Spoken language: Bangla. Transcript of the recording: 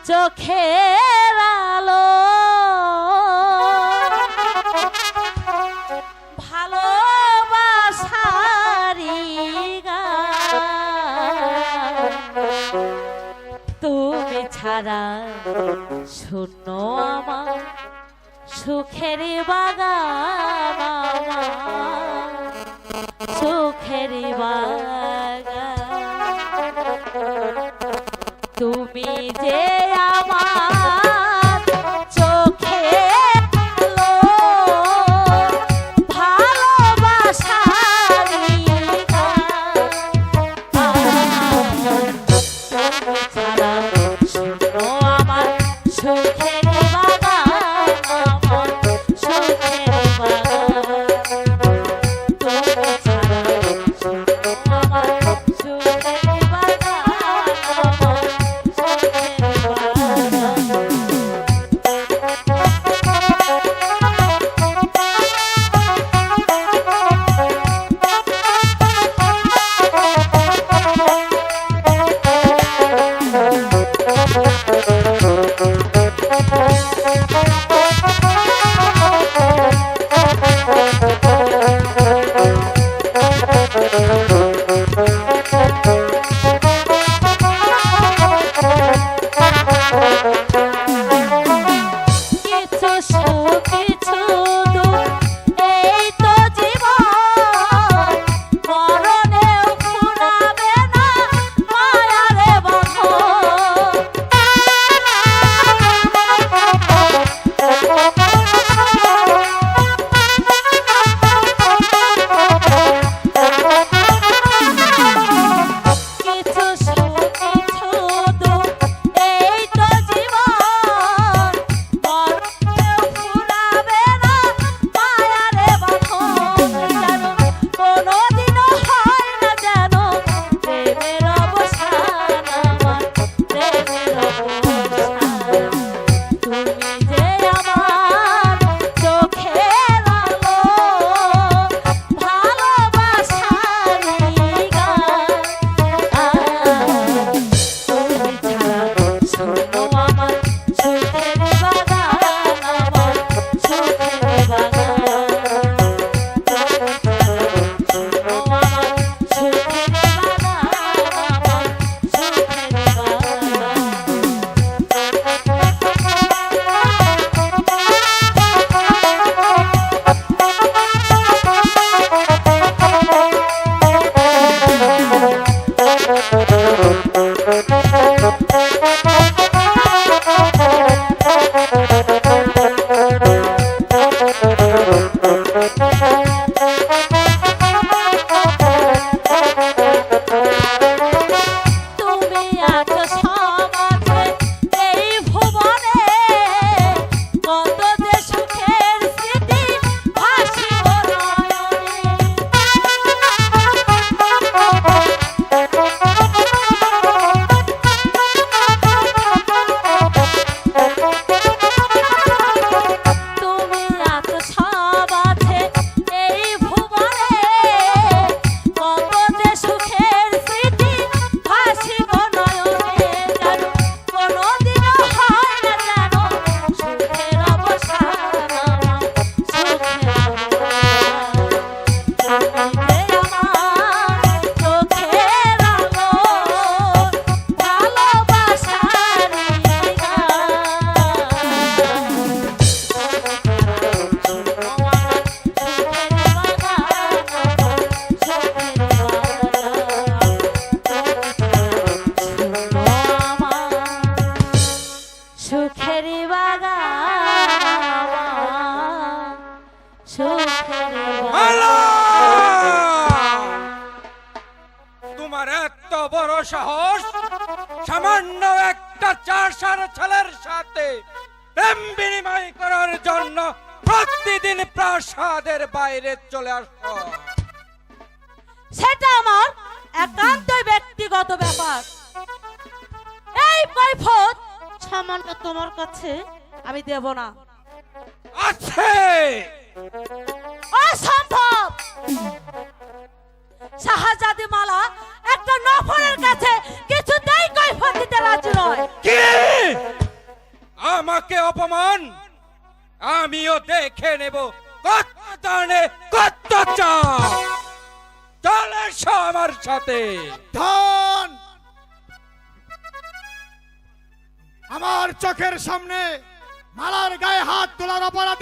চোখের আলো ভালোবাসারি গান তুমি ছাড়া শূন্য আমার সুখের বাগান আমার সুখের বাগান তুমি যে আমার চোখে আলো ভালোবাসারি গান তুমি ছাড়া শূন্য আমার সুখের বাগান আমার সুখের বাগান তুমি ছাড়া শূন্য আমার সুখের বাগান আমার সুখের তোমার এত বড় সাহস সামান্য একটা চাষার ছেলের সাথে প্রেম বিনিময় করার জন্য প্রতিদিন প্রাসাদের বাইরে চলে আসো। সেটা আমার একান্ত ব্যক্তিগত ব্যাপার। এই কৈফিয়ত সামান্য তোমার কাছে আমি দেব না। আছে অসম্ভব। শাহজাদি মালা একটা নফরের কাছে কিছুতেই কৈফিয়ত দিতে রাজি নয়। কি আমাকে অপমান, আমিও দেখে নেব কত দানে কত চাপ। চলে এসো আমার সাথে। ধন, আমার চোখের সামনে মালার গায়ে হাত তোলার অপরাধে